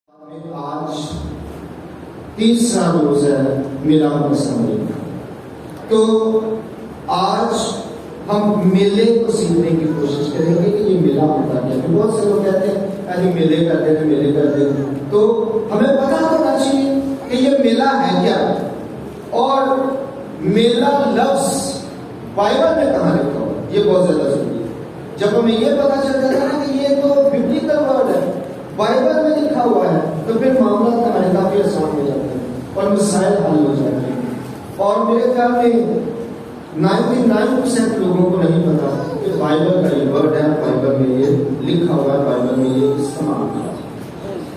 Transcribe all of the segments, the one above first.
آج تیسرا روز ہے میلاد النبی کا۔ تو آج ہم میلے کو سیکھنے کی کوشش کریں گے کہ یہ میلہ ہوتا کیا ہے۔ بہت سے لوگ کہتے ہیں ایسے میلے کرتے تھے میلے کرتے تھے، تو ہمیں پتہ ہونا چاہیے کہ یہ میلہ ہے کیا، اور میلہ لفظ بائبل میں کہاں لکھا ہوا ہے، یہ بہت زیادہ ضروری ہے۔ جب ہمیں یہ پتہ چل جاتا ہے کہ یہ تو ببلیکل ورڈ ہے، بائبل میں لکھا ہوا ہے، تو پھر معاملات ہمارے کافی آسان ہو جاتے ہیں اور مسائل حل ہو جاتے ہیں۔ اور میرے خیال میں 99% لوگوں کو نہیں پتا کہ بائبل کا یہ ورڈ ہے، بائبل میں یہ لکھا ہوا ہے، بائبل میں یہ استعمال ہوا ہے۔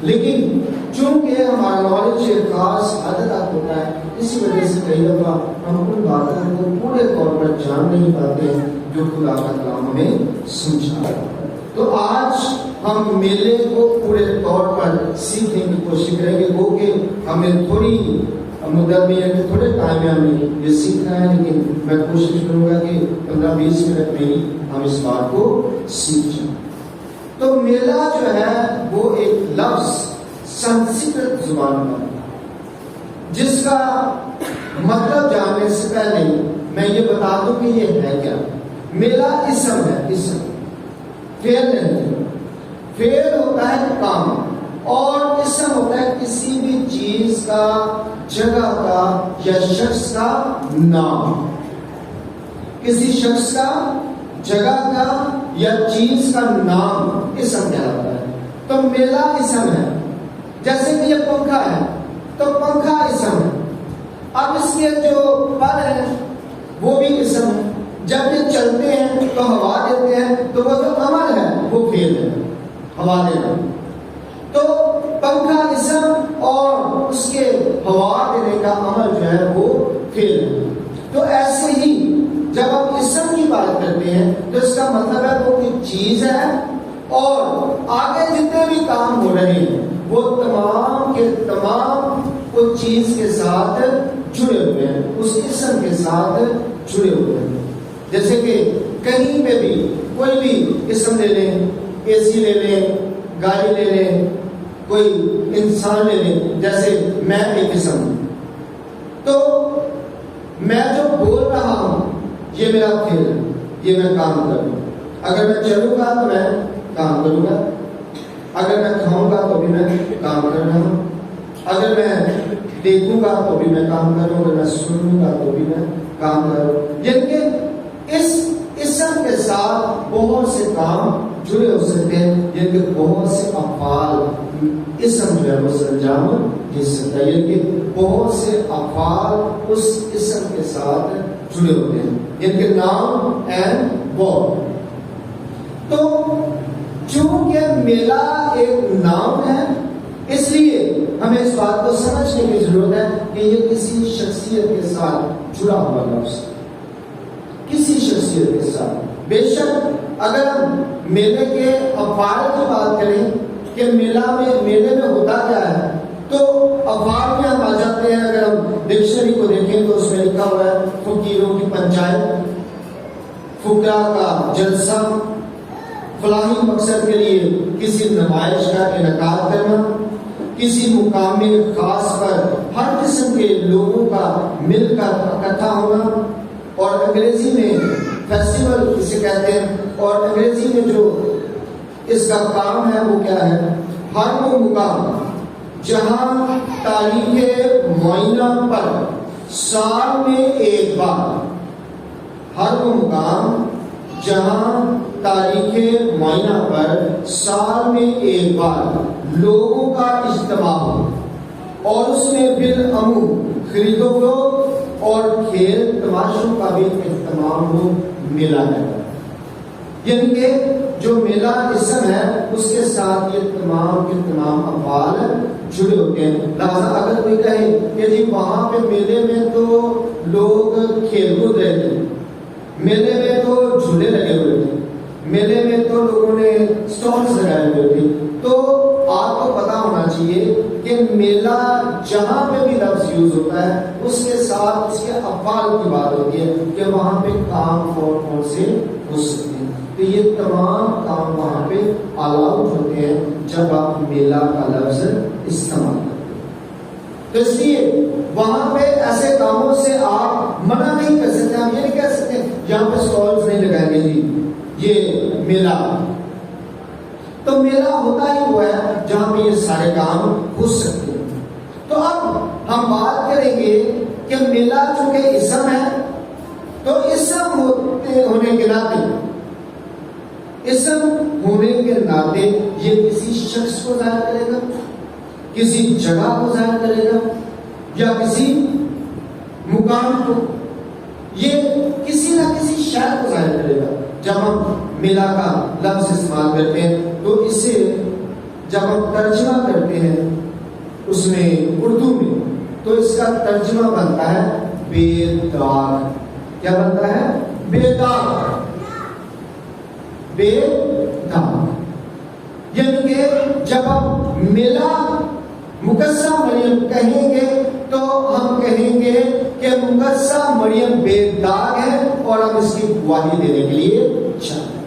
لیکن چونکہ ہمارا نالج ایک خاص حد تک ہوتا ہے، اسی وجہ سے کئی دفعہ ہم ان باتوں کو پورے طور پر جان نہیں پاتے ہیں جو خدا کا کلام ہمیں سمجھا ہے۔ تو آج ہم میلے کو پورے طور پر سیکھنے کی کوشش کریں گے، وہ کہ ہمیں تھوڑی مدت میں یا تھوڑے ٹائم میں ہمیں یہ سیکھنا ہے، لیکن میں کوشش کروں گا کہ 15-20 منٹ میں ہی ہم اس بات کو سیکھ جائیں۔ تو میلہ جو ہے وہ ایک لفظ سنسکرت زبان کا ہے، جس کا مطلب جاننے سے پہلے میں یہ بتا دوں کہ یہ ہے کیا۔ میلہ اسم ہے، اسم فعل نہیں، فعل ہوتا ہے کام، اور اسم ہوتا ہے کسی بھی چیز کا، جگہ کا یا شخص کا نام۔ کسی شخص کا، جگہ کا یا چیز کا نام اسم کہلاتا ہے۔ تو میلہ اسم ہے۔ جیسے کہ یہ پنکھا ہے تو پنکھا اسم ہے۔ اب اس کے جو پر ہیں وہ بھی اسم ہے۔ جب یہ چلتے ہیں تو ہوا دیتے ہیں، تو وہ جو عمل ہے وہ فعل ہے، ہوا دینا۔ تو پنکھا اسم اور اس کے ہوا دینے کا عمل جو ہے وہ فعل ہے۔ تو ایسے ہی جب ہم اسم کی بات کرتے ہیں تو اس کا مطلب ہے وہ کوئی چیز ہے، اور آگے جتنے بھی کام ہو رہے ہیں وہ تمام کے تمام اس چیز کے ساتھ جڑے ہوئے ہیں، اس اسم کے ساتھ جڑے ہوئے ہیں۔ جیسے کہ کہیں پہ بھی کوئی بھی اسم لے لیں، اے سی لے لیں، گاڑی لے لیں، کوئی انسان لے لیں۔ جیسے میں ایک اسم ہوں، تو میں جو بول رہا ہوں یہ میرا فعل ہے، یہ میں کام کر رہا ہوں۔ اگر میں چلوں گا تو میں کام کروں گا، اگر میں کھاؤں گا تو بھی میں کام کر رہا ہوں، اگر میں دیکھوں گا تو بھی میں کام کر رہا ہوں، اگر میں سنوں گا تو بھی میں کام کر رہا ہوں۔ یعنی کہ اس اسم کے ساتھ بہت سے کام جڑے ہو سکتے ہیں، یعنی کہ بہت سے افعال اسم جو ہے وہ سرانجام دے سکتا ہے، یعنی کہ بہت سے افعال اس اسم کے ساتھ جڑے ہوتے ہیں، یعنی کہ نام اینڈ ورب۔ تو چونکہ میلہ ایک نام ہے، اس لیے ہمیں اس بات کو سمجھنے کی ضرورت ہے کہ یہ کسی شخصیت کے ساتھ جڑا ہوا لفظ ہے، کسی شخصیت کے ساتھ۔ بے شک اگر ہم میلے کے افعال کی بات کریں کہ میلے میں ہوتا کیا ہے، تو افعال میں ہم آ جاتے ہیں۔ اگر ہم ڈکشنری کو دیکھیں تو اس میں لکھا ہوا ہے فقیروں کی پنچایت، فقراء کا جلسہ، فلاحی مقصد کے لیے کسی نمائش کا انعقاد کرنا، کسی مقام خاص پر ہر قسم کے لوگوں کا مل کر اکٹھا ہونا، اور انگریزی میں فیسٹیول اسے کہتے ہیں۔ اور انگریزی میں جو اس کا کام ہے وہ کیا ہے؟ ہر وہ مقام جہاں تاریخ معینہ پر سال میں ایک بار، ہر وہ مقام جہاں تاریخ معینہ پر سال میں ایک بار لوگوں کا اجتماع ہو، اور اس میں بالعموم خرید و فروخت اور کھیل تماشوں کا بھی اہتمام ہو، میلہ ہے۔ یعنی کہ جو میلہ اسم ہے اس کے ساتھ یہ تمام کے تمام افعال جڑے ہوتے ہیں۔ لہذا اگر کوئی کہے کہ جی وہاں پہ میلے میں تو لوگ کھیل کود رہے تھے، میلے میں تو جھولے لگے ہوئے تھے، میلے میں تو لوگوں نے اسٹالز لگائے ہوئے تھے، تو آپ کو پتا ہونا چاہیے کہ میلہ جہاں پہ بھی لفظ یوز ہوتا ہے اس کے ساتھ اس کے افعال کی بات ہوتی ہے کہ وہاں پہ کام کون کون سے ہو سکتے ہیں۔ تو یہ تمام کام وہاں پہ الاؤڈ ہوتے ہیں جب آپ میلہ کا لفظ استعمال کرتے ہیں۔ تو اس لیے وہاں پہ ایسے کاموں سے آپ منع نہیں کر سکتے۔ ہم یہ نہیں کہہ سکتے یہاں پہ سٹالز نہیں لگائیں گے جی یہ میلہ، تو میلہ ہوتا ہی ہوا ہے جہاں پہ یہ سارے کام ہو سکتے ہیں۔ تو اب ہم بات کریں گے کہ میلہ چونکہ اسم ہے تو اسم ہونے کے ناطے یہ کسی شخص کو ظاہر کرے گا، کسی جگہ کو ظاہر کرے گا، یا کسی مقام کو، یہ کسی نہ کسی شے کو ظاہر کرے گا۔ جب ہم میلہ کا لفظ استعمال کرتے ہیں تو اسے جب ہم ترجمہ کرتے ہیں اس میں اردو میں، تو اس کا ترجمہ بنتا ہے بے داغ۔ کیا بنتا ہے؟ بے داغ۔ بے داغ یعنی کہ جب ہم میلہ مقدسہ مریم کہیں گے تو ہم کہیں گے کہ مقدسہ مریم بے داغ ہے اور ہم اس کی گواہی دینے کے لیے چاہتے ہیں۔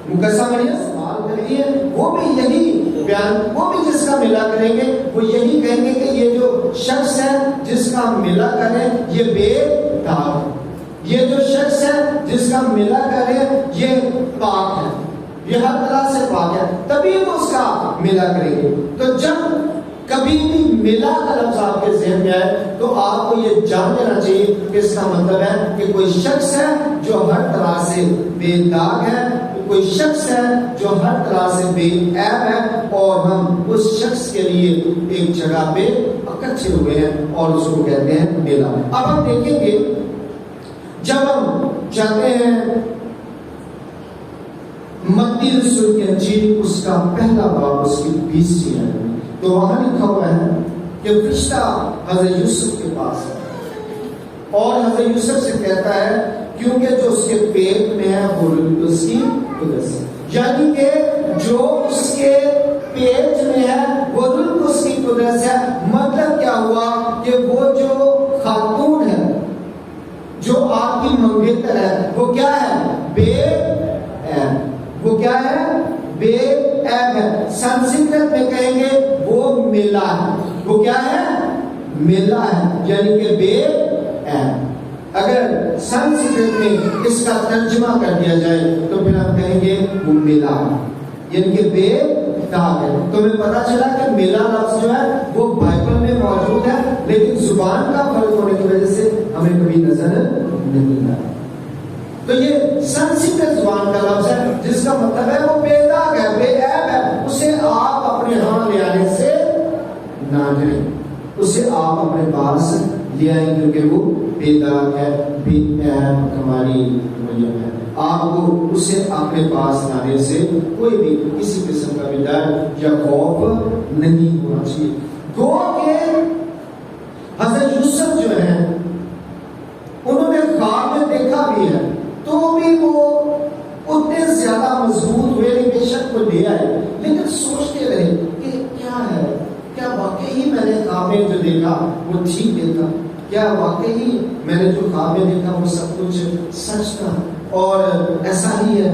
مقدسہ مریم سوال کرتی ہے، وہ بھی یہی بیان، وہ بھی جس کا میلہ کریں گے وہ یہی کہیں گے کہ یہ جو شخص ہے جس کا ہم میلہ کریں یہ بے داغ ہے، یہ جو شخص ہے جس کا میلہ کریں یہ پاک ہے، یہ ہر طرح سے پاک ہے، تبھی وہ اس کا میلہ کریں گے۔ تو جب کبھی بھی میلہ کا لفظ آپ کے ذہن میں آئے تو آپ کو یہ جان لینا چاہیے کہ اس کا مطلب ہے کہ کوئی شخص ہے جو ہر طرح سے بے داغ ہے، کوئی شخص ہے جو ہر طرح سے بے عیب ہے، اور ہم اس شخص کے لیے ایک جگہ پہ اکٹھے ہوئے ہیں اور اس کو کہتے ہیں میلہ۔ اب ہم دیکھیں گے جب ہم جاتے ہیں متی رسول کی انجیل اس کا پہلا باب اس کی 20ویں آیت میں، تو وہاں لکھا ہوا ہے کہ فرشتہ حضرت یوسف کے پاس ہے اور حضرت یوسف سے کہتا ہے کیونکہ جو اس کے پیٹ میں ہے وہ روح القدس کی قدرت سے، یعنی کہ جو اس کے پیٹ میں ہے وہ روح القدس کی قدرت سے۔ مطلب کیا ہوا کہ وہ جو خاتون ہے جو آپ کی منگیتر ہے وہ کیا ہے؟ بے عیب۔ وہ کیا ہے؟ بے عیب ہے۔ سنسکرت میں کہیں گے وہ میلہ ہے۔ وہ کیا ہے؟ میلہ ہے، یعنی کہ بے عیب۔ اگر سنسکرت میں اس کا ترجمہ کر دیا جائے تو پھر ہم کہیں گے وہ میلہ ہے، یعنی کہ بے داغ ہے۔ تو ہمیں پتا چلا کہ میلہ لفظ جو ہے وہ بائبل میں موجود ہے، لیکن زبان کا فرق ہونے کی وجہ سے ہمیں کبھی نظر نہیں آیا۔ تو یہ سنسکرت زبان کا لفظ ہے جس کا مطلب ہے وہ بے داغ ہے، بے عیب ہے، اسے آپ اپنے ہاں لے آنے سے نہ ڈریں، اسے آپ اپنے پاس لے آئیں کیونکہ وہ بے داغ ہے، بے عیب ہماری مریم ہے۔ آپ کو اسے اپنے پاس لانے سے کوئی بھی کسی قسم کا بھی ڈر یا خوف نہیں ہونا چاہیے۔ گو کہ حضرت یوسف جو ہیں انہوں نے خواب میں دیکھا بھی ہے تو بھی وہ اتنے زیادہ مضبوط ہوئے نہیں، بے شک وہ لے آئے، لیکن سوچتے رہے کہ کیا ہے، کیا واقعی میں نے خواب میں جو دیکھا وہ ٹھیک دیکھا، کیا واقعی میں نے جو خواب میں دیکھا وہ سب کچھ سچ تھا اور ایسا ہی ہے۔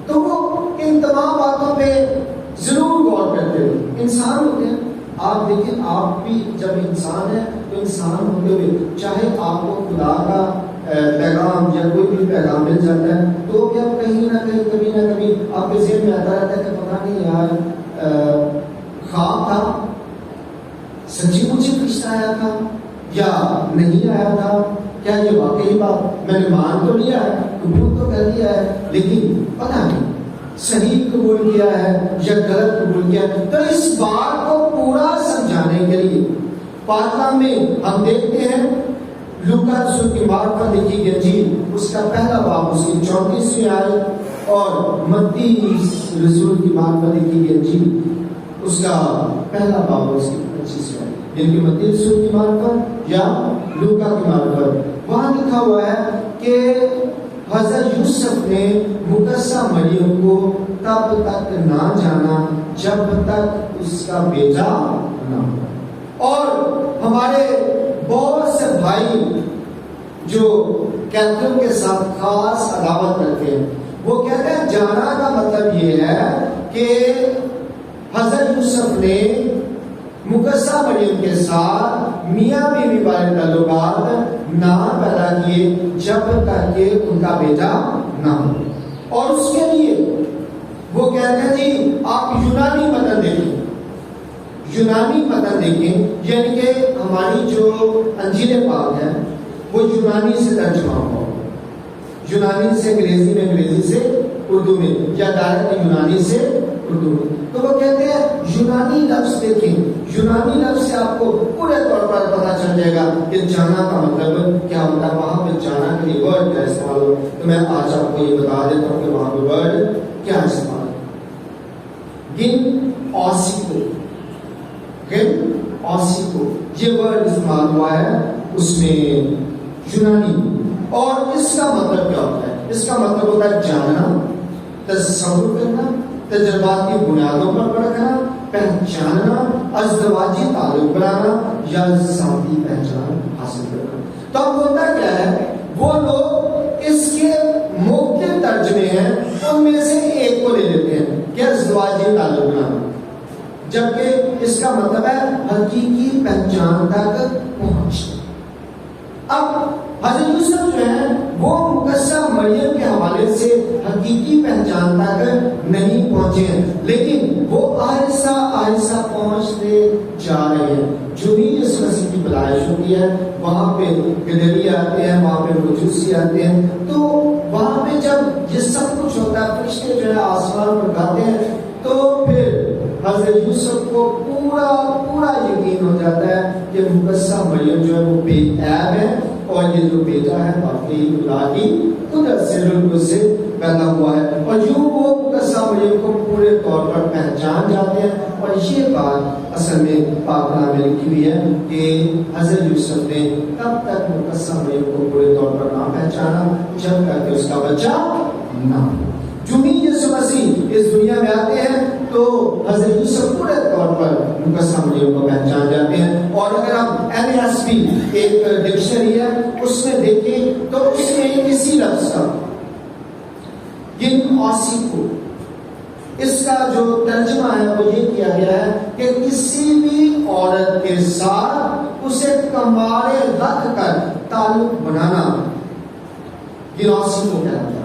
تو وہ ان تمام باتوں پہ ضرور غور کرتے ہوئے، انسان ہوتے ہیں، آپ دیکھیں آپ بھی جب انسان ہے تو انسان ہوتے ہوئے چاہے آپ کو خدا کا پیغام یا کوئی بھی پیغام مل جاتا ہے تو بھی آپ کہیں نہ کہیں کبھی نہ کبھی آپ کے ذہن میں آتا رہتا ہے کہ پتہ نہیں یار خواب تھا، سچی مجھے فرشتہ آیا تھا یا نہیں آیا تھا، کیا یہ واقعی بات میں نے مان تو لیا ہے، قبول تو کر لیا ہے، لیکن پتہ نہیں صحیح قبول کیا ہے یا غلط قبول کیا ہے۔ تو اس بات کو پورا سمجھانے کے لیے پاک کلام میں ہم دیکھتے ہیں لوکا رسول کی معرفت لکھی گئی انجیل اس کا پہلا باب اس کی 34ویں آیت اور متی رسول کی معرفت لکھی گئی انجیل اس کا پہلا باب اس کی 25ویں آیت، یعنی کہ متی رسول کی معرفت یا لوکا کی معرفت، وہاں لکھا ہوا ہے کہ حضرت یوسف نے مقدسہ مریم کو تب تک نہ جانا جب تک اس کا بیٹا نہ ہو۔ اور ہمارے بہت سے بھائی جو کیتھولک کے ساتھ خاص عداوت کرتے ہیں وہ کہتے ہیں جانا کا مطلب یہ ہے کہ حضرت یوسف نے مقدسہ مریم کے ساتھ میاں بیوی والے تعلقات نہ پیدا کیے جب تک کہ ان کا بیٹا نہ ہو. اور اس کے لیے وہ کہتے ہیں جی آپ یونانی متن دیکھیں, یونانی متن دیکھیں, یعنی کہ ہماری جو انجیل پاک ہے وہ یونانی سے ترجمہ ہوا, یونانی سے انگریزی میں, انگریزی سے اردو میں, یا ڈائریکٹ یونانی سے اردو میں. تو وہ کہتے ہیں یونانی لفظ دیکھیں, یونانی لفظ سے آپ کو پورے طور پر پتہ چل جائے گا کہ جانا کا مطلب کیا ہوتا ہے. وہاں پہ جانا کے لیے ورڈ کیا استعمال ہو, تو میں آج آپ کو یہ بتا دیتا ہوں کہ وہاں پہ ورڈ کیا استعمال ہے. گن اوسیکو, گن اوسیکو, یہ ورڈ استعمال ہوا ہے اس میں یونانی. اور اس کا مطلب کیا ہوتا ہے؟ اس کا مطلب ہوتا ہے جاننا, تصور کرنا, تجربات کی بنیادوں پر پرکھنا, پہچاننا, ازدواجی تعلق بنانا یا ذاتی پہچان حاصل کرنا. تو اب ہوتا کیا ہے, وہ لوگ اس کے مختلف ترجمے ہیں, ان میں سے ایک کو لے لیتے ہیں کہ ازدواجی تعلق بنانا, جبکہ اس کا مطلب ہے حقیقی پہچان تک پہنچنا. اب حضرت یوسف جو ہے وہ مقدسہ مریم کے حوالے سے حقیقی پہچان تک نہیں پہنچے ہیں, لیکن وہ آہستہ آہستہ پہنچتے جا رہے ہیں. جو بھی اس مسیح کی پیدائش ہوتی ہے وہاں پہ گدری آتے ہیں, وہاں پہ مجوسی آتے ہیں, تو وہاں پہ جب یہ سب کچھ ہوتا ہے, فرشتے جو ہے آسمان پر گاتے ہیں, تو پھر حضرت یوسف کو پورا یقین ہو جاتا ہے کہ مقدسہ مریم جو ہے وہ بے عیب ہے, اور یہ جو بیٹا ہے واقعی خدا کی قدرت سے بالکل سے پیدا ہوا ہے. اور یوں وہ مقدسہ مریم کو پورے طور پر پہچان جاتے ہیں. اور یہ بات اصل میں پاک کلام میں لکھی ہوئی ہے کہ حضرت یوسف نے تب تک مقدسہ مریم کو پورے طور پر نہ پہچانا جب تک کہ اس کا بچہ نہ ہو. جو بھی یسوع مسیح اس دنیا میں آتے ہیں تو حضرت یوسف پورے طور پر مقدسہ مریم کو پہچان جاتے ہیں. اور اگر آپ NASB ایک ڈکشنری ہے اس میں دیکھیں تو اس میں کسی لفظ کا گن اوسیکو, اس کا جو ترجمہ ہے وہ یہ کیا گیا ہے کہ کسی بھی عورت کے ساتھ اسے کمارے رکھ کر تعلق بنانا گن اوسیکو کہلاتا ہے.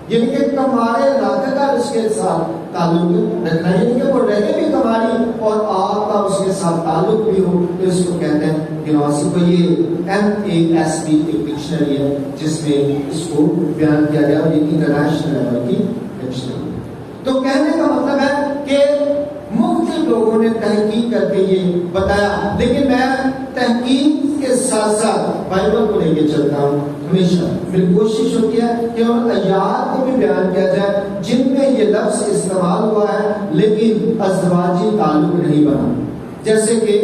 یعنی کہ کمارے رکھ کر اس کے ساتھ تعلق رکھنا, یعنی کہ وہ رہے بھی کماری اور آپ کا اس کے ساتھ تعلق بھی ہو, تو اس کو کہتے ہیں گنواسی کو. یہ NASB ایک ڈکشنری ہے جس میں اس کو بیان کیا گیا, اور یہ انٹرنیشنل لیول کی ڈکشنری. تو کہنے کا مطلب ہے کہ مختلف لوگوں نے تحقیق کر کے یہ بتایا, لیکن میں تحقیق کے ساتھ ساتھ بائبل کو لے کے چلتا ہوں ہمیشہ. میری کوشش ہوتی ہے کہ ان آیات کو بھی بیان کیا جائے جن میں یہ لفظ استعمال ہوا ہے لیکن ازدواجی تعلق نہیں بنا. جیسے کہ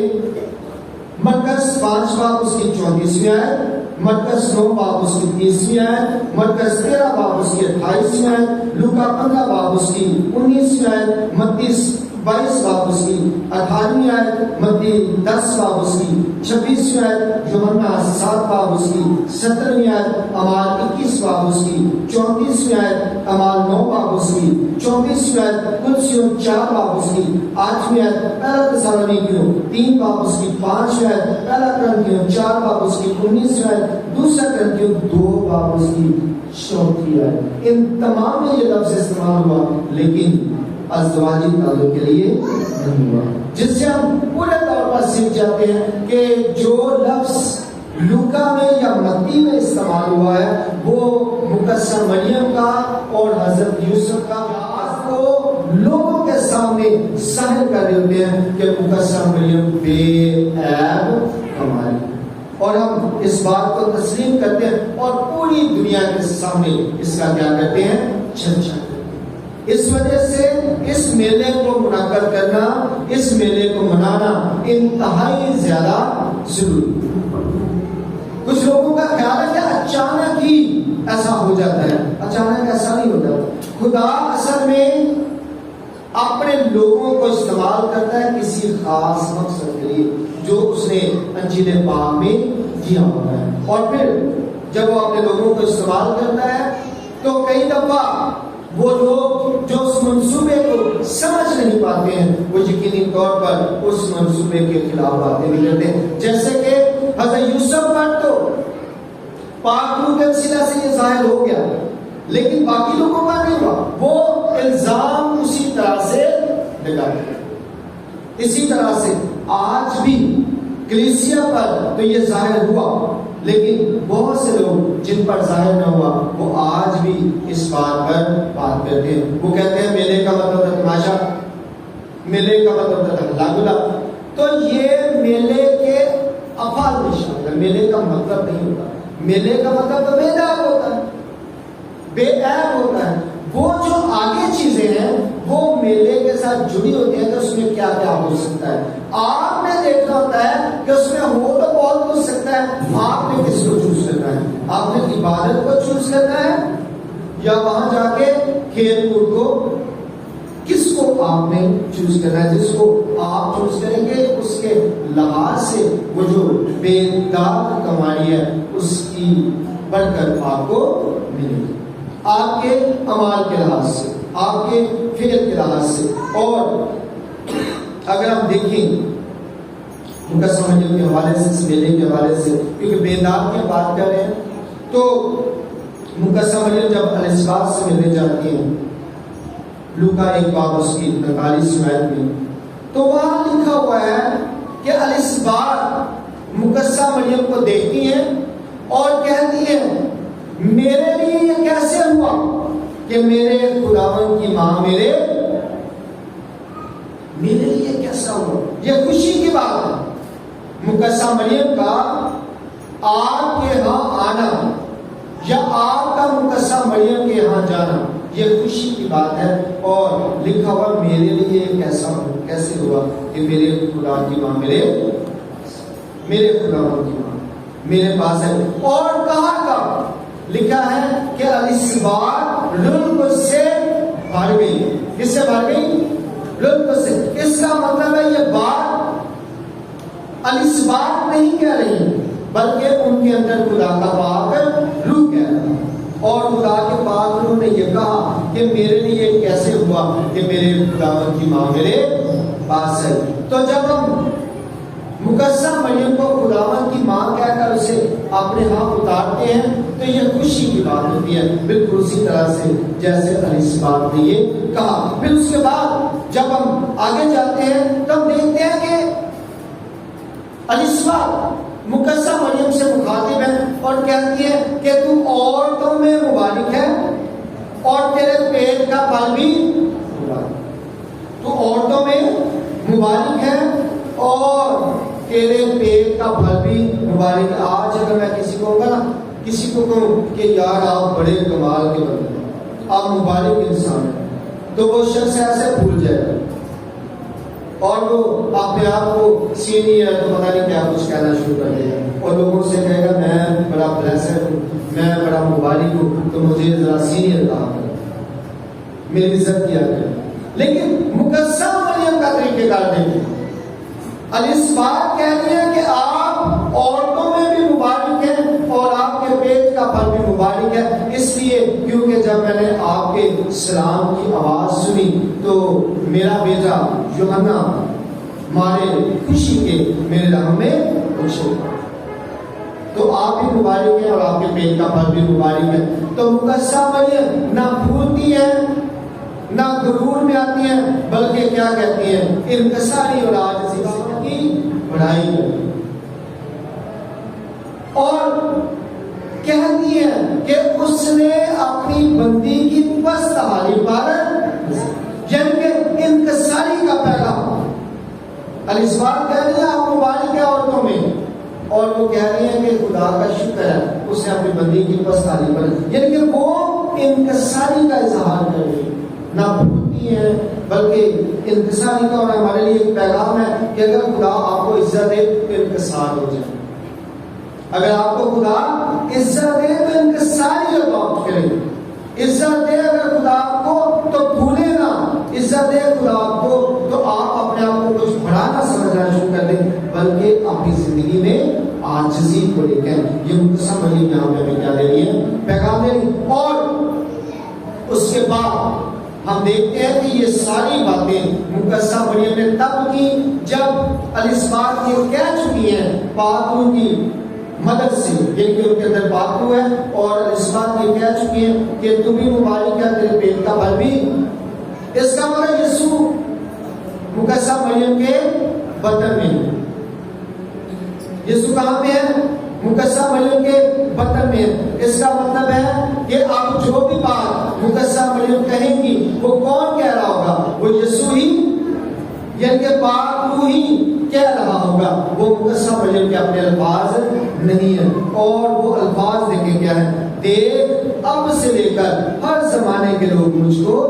مرکز 5 باب اس کی 34ویں آیت, مرکز 9 باب اس کی 30ویں آیت, مرکز 13 باب اس کی 28ویں آیت, لوکا 15 باب اس کی 19ویں آیت, متی 22 باب اس کی 18ویں آیت, متی 10 باب اس کی 26ویں آیت, یوحنا 7 باب اس کی 17ویں آیت, اعمال 21 باب اس کی 34ویں آیت, اعمال 9 باب اس کی 24ویں آیت, قدسیوں 4 باب اس کی 8ویں آیت, پہلا تسالونیکیوں 3 باب اس کی 5ویں آیت, پہلا کرنتھیوں 4 باب اس کی 19ویں آیت, دوسرا کرنتھیوں 2 باب اس کی 34 آیت. ان تمام میں یہ لفظ استعمال ہوا لیکن ازدواجی تعلق کے لیے نہیں ہوا, جس سے ہم پورے طور پر سیکھ جاتے ہیں کہ جو لفظ لوکا میں یا متی میں استعمال ہوا ہے وہ مقدسہ مریم کا اور حضرت یوسف کا آپ کو لوگوں کے سامنے ظاہر کر دیتے ہیں کہ مقدسہ مریم بے عیب ہماری, اور ہم اس بات کو تسلیم کرتے ہیں اور پوری دنیا کے سامنے اس کا کیا کرتے ہیں, چرچا کرتے ہیں. اس وجہ سے اس میلے کو منعقد کرنا, اس میلے کو منانا انتہائی زیادہ ضروری. کچھ لوگوں کا خیال ہے کہ اچانک ہی ایسا ہو جاتا ہے, اچانک ایسا نہیں ہوتا. خدا اصل میں اپنے لوگوں کو استعمال کرتا ہے کسی خاص مقصد کے لیے جو اس نے انجیل پاک میں دیا ہوتا ہے, اور پھر جب وہ اپنے لوگوں کو استعمال کرتا ہے تو کئی دفعہ وہ لوگ جو اس منصوبے کو سمجھ نہیں پاتے ہیں وہ یقینی طور پر اس منصوبے کے خلاف باتیں بھی کرتے ہیں. جیسے کہ حضرت یوسف پر تو پاک روح کے وسیلہ سے یہ ظاہر ہو گیا لیکن باقی لوگوں کا نہیں ہوا. وہ الزام اسی طرح سے لگا دیا. اسی طرح سے آج بھی کلیسیا پر تو یہ ظاہر ہوا لیکن بہت سے لوگ جن پر ظاہر نہ ہوا وہ آج بھی اس بات پر بات کرتے ہیں. وہ کہتے ہیں میلے کا مطلب ہے تماشا, میلے کا مطلب ہے ہلا گلا. تو یہ میلے کے افعال میں شامل ہے, میلے کا مطلب نہیں ہوتا. میلے کا مطلب تو بے داغ ہوتا ہے, بے عیب ہوتا ہے. وہ جو آگے چیزیں ہیں وہ میلے کے ساتھ جڑی ہوتی ہیں کہ اس میں کیا کیا ہو سکتا ہے. آپ نے دیکھنا ہوتا ہے کہ اس میں ہو تو بہت کچھ سکتا ہے. آپ نے کس کو چوز کرنا ہے؟ آپ نے عبادت کو چوز کرنا ہے یا وہاں جا کے کھیل کود کو؟ کس کو آپ نے چوز کرنا ہے؟ جس کو آپ چوز کریں گے اس کے لحاظ سے وہ جو بے داغ کمائی ہے اس کی برکت آپ کو ملے گی, آپ کے اعمال کے لحاظ سے, آپ کے فعل کے لحاظ سے. اور اگر ہم دیکھیں مقدس منجل کے حوالے سے, اس میلے کے حوالے سے, کیونکہ بے داغ کی بات کر رہے ہیں, تو مقدس منجل جب الاسباط سے ملنے جاتی ہیں لوکا 1 باب اس کی 43 آیت میں, تو وہاں لکھا ہوا ہے کہ الاسباط مقدس مریم کو دیکھتی ہیں اور کہتی ہیں میرے لیے یہ کیسے ہوا کہ میرے خداوند کی ماں میرے لیے کیسا ہوا. یہ خوشی کی بات ہے. مقدسہ مریم کا آپ کے ہاں آنا یا آپ کا مقدسہ مریم کے ہاں جانا یہ خوشی کی بات ہے. اور لکھا ہوا میرے لیے کیسے ہوا کہ میرے خدا کی ماں میرے خداوند کی ماں میرے پاس ہے. اور کہاں لکھا ہے کہ الاسباط لطف سے بھر گئی. کس سے بھر گئی؟ لطف سے. اس کا مطلب ہے یہ بات الاسباط نہیں کہہ رہی بلکہ ان کے اندر خدا کا پاک روح کہہ رہا ہے. اور خدا کے پاک روح نے یہ کہا کہ میرے لیے کیسے ہوا کہ میرے خداوند کی ماں میرے پاس ہے. تو جب ہم مقدسہ مریم کو خداوند کی ماں کہہ کر اسے اپنے ہاں اتارتے ہیں تو یہ خوشی کی بات ہوتی ہے, بالکل اسی طرح سے جیسے الاسباط نے یہ کہا. پھر اس کے بعد جب ہم آگے جاتے ہیں تب دیکھتے ہیں کہ الاسباط مقدسہ مریم سے مخاطب ہے اور کہتی ہے کہ تو عورتوں میں مبارک ہے اور تیرے پیٹ کا پھل بھی مبارک. تو عورتوں میں مبارک ہے اور تیرے پیٹ کا پھل بھی مبارک. آج اگر میں کسی کو کہوں نا, کسی کو کہوں کہ یار آپ بڑے کمال کے بندے ہیں, آپ مبارک انسان ہیں, تو وہ شخص ایسے بھول جائے گا اور وہ اپنے آپ کو سینئر تو پتہ نہیں کیا کچھ کہنا شروع کر دے گا اور لوگوں سے کہے گا میں بڑا بلیسڈ ہوں, میں بڑا مبارک ہوں, تو مجھے ذرا سینئر کہا کرے, میری عزت کیا کرے. لیکن مقدسہ مریم کا طریقہ کار دیکھیں. الاسباط کہہ رہی ہے کہ آپ عورتوں میں بھی مبارک ہیں اور آپ کے پیٹ کا پھل بھی مبارک ہے. اس لیے کیونکہ جب میں نے آپ کے سلام کی آواز سنی تو میرا بیٹا یوحنا مارے خوشی کے میرے رحم میں خوش ہو. تو آپ بھی مبارک ہیں اور آپ کے پیٹ کا پھل بھی مبارک ہے. تو مقدسہ مریم نہ بھولتی ہے نہ غرور میں آتی ہیں بلکہ کیا کہتی ہیں, انکساری اور عاجزی کی بڑائی کرتی اور کہتی ہے کہ اس نے اپنی بندی کی پست حالی پر, یعنی کہ انکساری کا پیغام. الاسباط کہہ رہی ہے آپ مبارک ہے عورتوں میں, اور وہ کہہ رہی ہے کہ خدا کا شکر ہے اس نے اپنی بندی کی پست حالی پر, یعنی کہ وہ انکساری کا اظہار کر رہی ہے, نہ بھولتی ہیں بلکہ انکساری کا. اور ہمارے لیے ایک پیغام ہے کہ اگر خدا آپ کو عزت دے تو انکسار ہو جائے. اگر آپ کو خدا عزت دے تو انکساری اڈاپٹ کریں. عزت دے اگر خدا آپ کو تو بھولے نہ, عزت دے خدا آپ کو تو آپ اپنے آپ کو کچھ بڑا نہ سمجھنا شروع کر دیں بلکہ اپنی زندگی میں عاجزی کو لے کر. یہ مقدسہ مریم یہاں پہ ہمیں کیا دے رہی ہے, پیغام دے رہی. اور اس کے بعد ہم دیکھتے ہیں کہ یہ ساری باتیں مقدسہ مریم نے تب کی جب الاسبات یہ کہہ چکی ہیں پاک روح کی مدد سے، یعنی کہ ان کے اندر پاک روح ہے، اور الاسبات یہ کہہ چکی ہیں کہ تو بھی مبارک ہے تیرے پیٹ کا پھل بھی۔ اس کا مطلب یسوع مقدسہ مریم کے بطن میں، یسوع کہاں پہ ہے؟ مقدسہ مریم کے بطن میں۔ اس کا مطلب ہے کہ اب جو بھی بات مقدسہ مریم کہیں گی وہ کون کہہ رہا ہوگا؟ وہ یسوع ہی، یعنی کہ پاک روح ہی کہہ رہا ہوگا، وہ مقدسہ مریم کے اپنے الفاظ نہیں ہیں۔ اور وہ الفاظ دیکھیں کیا ہے؟ دیکھ اب سے لے کر ہر زمانے کے لوگ مجھ کو،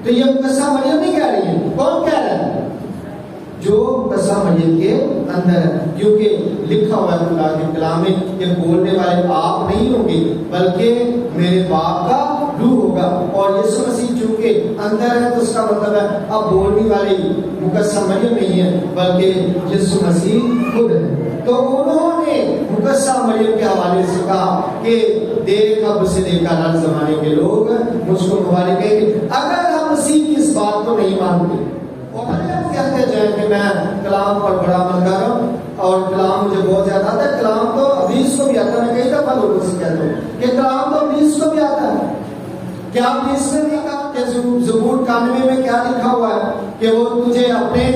تو یہ مقدسہ مریم نہیں کہہ رہی ہے، کون کہہ رہا ہے؟ جو مقدسہ مریم کے اندر ہے، کیونکہ لکھا ہوا ہے خدا کے کلام میں کہ بولنے والے آپ نہیں ہوں گے بلکہ میرے باپ کا روح ہوگا، اور یسوع مسیح چونکہ اندر ہے تو اس کا مطلب ہے اب بولنے والے مقدسہ مریم نہیں ہے بلکہ یسوع مسیح خود ہے۔ تو انہوں نے مقدسہ مریم کے حوالے سے کہا کہ دیکھ اب سے لے کر ہر زمانے کے لوگ مجھ کو مبارک کہیں گے۔ اگر ہم مسیح کی اس بات کو نہیں مانتے اور کہتے جائیں کہ میں کلام پر بڑا من کر رہا ہوں اور کلام مجھے بہت زیادہ آتا ہے، کلام تو ابلیس کو بھی آتا ہے، میں کئی دفعہ لوگوں سے کہتا ہوں کہ کلام تو ابلیس کو بھی آتا ہے۔ کیا ابلیس نے نہیں کہا کہ زبور 91 میں کیا لکھا ہوا ہے کہ وہ تجھے اپنے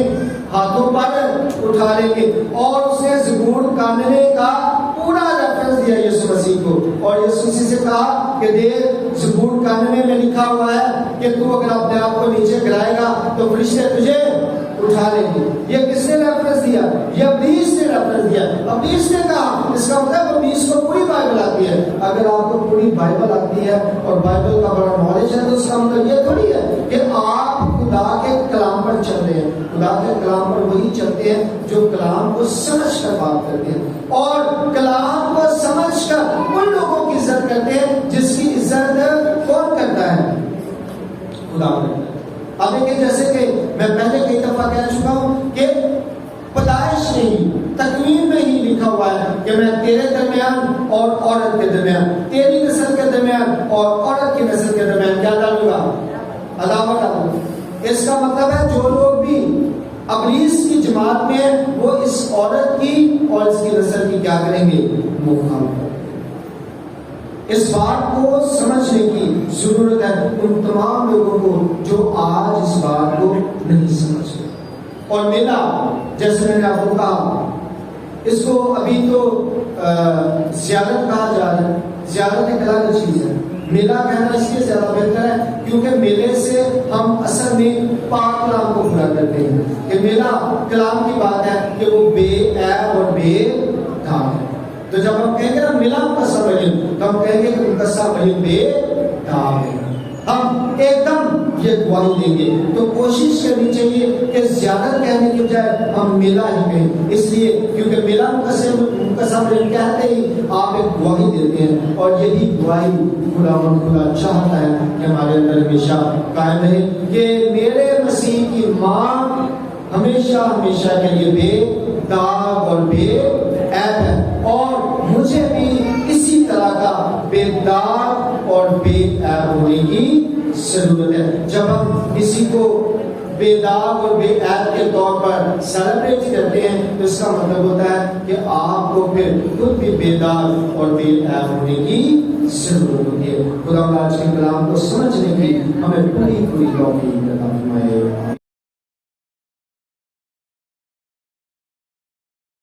ہاتھوں پر اٹھا لیں گے، اور اس نے زبور 91 کا پورا ریفرنس دیا یسوع مسیح کو، اور یسوع مسیح سے کہا کہ دیکھ زبور 91 میں لکھا ہوا ہے کہ تو اگر اپنے آپ کو نیچے گرائے گا تو فرشتے تجھے اٹھا لیں گے۔ یہ کس نے ریفرنس دیا؟ یہ ابلیس نے ریفرنس دیا۔ ابلیس نے کہا، اس کا مطلب ابلیس کو پوری بائبل آتی ہے۔ اگر آپ کو پوری بائبل آتی ہے اور بائبل کا بڑا نالج ہے تو اس کا مطلب یہ تھوڑی ہے کہ آپ خدا کے کلام پر چل رہے ہیں۔ خدا کے کلام پر وہی چلتے ہیں جو کلام کو سمجھ کر بات کرتے ہیں، اور کلام کو سمجھ کر ان لوگوں کی عزت کرتے ہیں جس کی عزت کون کرتا ہے؟ خدا کرتا ہے۔ اب دیکھیں جیسے کہ میں پہلے کئی دفعہ کہہ چکا ہوں کہ پیدائش نہیں، تکوین میں ہی لکھا ہوا ہے کہ میں تیرے درمیان اور عورت کے درمیان، تیری نسل کے درمیان اور عورت کی نسل کے درمیان کیا ڈالوں گا؟ عداوت ڈالوں گا۔ اس کا مطلب ہے جو لوگ بھی ابلیس کی جماعت میں ہیں وہ اس عورت کی اور اس کی نسل کی کیا کریں گے؟ مخالفت۔ اس بات کو سمجھنے کی ضرورت ہے ان تمام لوگوں کو جو آج اس بات کو نہیں سمجھتے۔ اور میلہ، جیسے میں نے آپ کو کہا، اس کو ابھی تو زیارت کہا جا رہا ہے۔ زیارت ایک الگ چیز ہے، میلہ کہنا اس لیے زیادہ بہتر ہے کیونکہ میلے سے ہم اصل میں پاک کلام کو پورا کرتے ہیں۔ کہ میلہ کلام کی بات ہے کہ وہ بے عیب اور بے داغ ہے۔ تو جب ہم کہیں گے نا ملا مقدسہ مریم، تو ہم کہیں گے کہ مقدسہ مریم بے داغ ہے، ہم ایک دم یہ گواہی دیں گے۔ تو کوشش کرنی چاہیے کہ زیادت کہنے کی بجائے ہم میلا ہی کہیں، اس لیے کیونکہ میلا مقدسہ مریم کہتے ہی آپ ایک گواہی دیتے ہیں، اور یہی گواہی خدا چاہتا ہے کہ ہمارے اندر ہمیشہ قائم رہے کہ میرے مسیح کی ماں ہمیشہ ہمیشہ کے لیے بے داغ اور بے عیب ہے، اور مجھے بھی اسی طرح کا بے داغ اور بے عیب ہونے کی ضرورت ہے۔ جب ہم کسی کو بے داغ اور بے عیب کے طور پر سیلیبریٹ کرتے ہیں تو اس کا مطلب ہوتا ہے کہ آپ کو پھر خود بھی بے داغ اور بے عیب ہونے کی ضرورت ہوتی ہے۔ خدا آج کے کلام کو سمجھنے کی ہمیں پوری توفیق عطا فرمائے۔